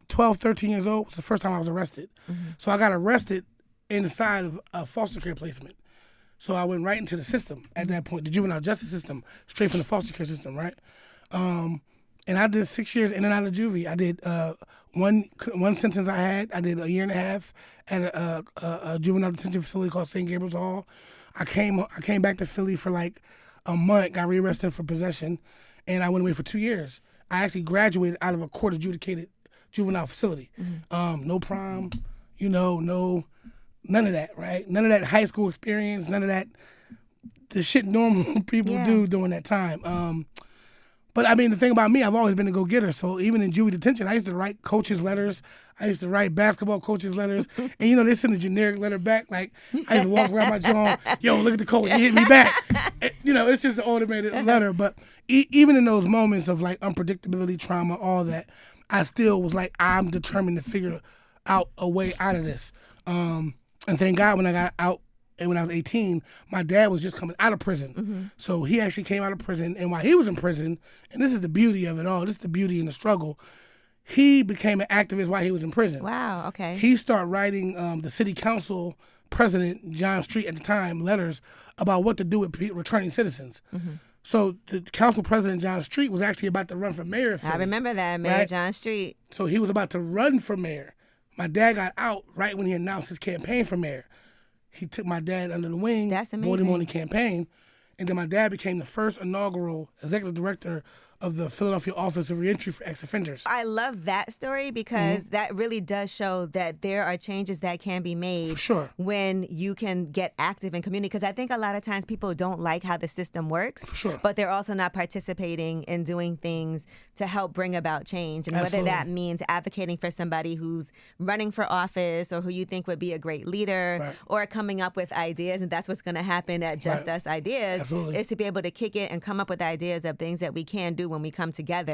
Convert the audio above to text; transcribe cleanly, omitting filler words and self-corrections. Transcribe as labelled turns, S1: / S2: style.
S1: 12, 13 years old was the first time I was arrested. So I got arrested inside of a foster care placement. So I went right into the system at that point, the juvenile justice system, straight from the foster care system, right? And I did 6 years in and out of juvie. I did one sentence I did a year and a half at a juvenile detention facility called St. Gabriel's Hall. I came back to Philly for like a month, got rearrested for possession, and I went away for 2 years. I actually graduated out of a court-adjudicated juvenile facility. No prom, no, none of that, right? None of that high school experience, none of that, the shit normal people do during that time. But I mean, the thing about me, I've always been a go-getter. So even in juvie detention, I used to write coaches' letters. I used to write basketball coaches' letters. And they send a generic letter back. Like, I used to walk around my jaw, yo, look at the coach, he hit me back. It's just an automated letter. But even in those moments of like unpredictability, trauma, all that, I still was like, I'm determined to figure out a way out of this. And thank God when I got out, and when I was 18, my dad was just coming out of prison. So he actually came out of prison. And while he was in prison, and this is the beauty of it all, this is the beauty in the struggle, he became an activist while he was in prison.
S2: Wow, okay.
S1: He started writing the city council president, John Street at the time, letters about what to do with returning citizens. So the council president, John Street, was actually about to run for mayor of Philly.
S2: I remember that, Mayor
S1: right?
S2: John Street.
S1: So he was about to run for mayor. My dad got out right when he announced his campaign for mayor. He took my bad under the wing,
S2: That's
S1: brought him
S2: amazing.
S1: on the campaign, and then my dad became the first inaugural executive director of the Philadelphia Office of Reentry for Ex-Offenders.
S2: I love that story because that really does show that there are changes that can be made
S1: For sure.
S2: when you can get active in community. Because I think a lot of times people don't like how the system works,
S1: For sure.
S2: but they're also not participating in doing things to help bring about change. And
S1: Absolutely.
S2: whether that means advocating for somebody who's running for office or who you think would be a great leader
S1: Right.
S2: or coming up with ideas, and that's what's going to happen at Just
S1: Right.
S2: Us Ideas,
S1: Absolutely.
S2: is to be able to kick it and come up with ideas of things that we can do when we come together.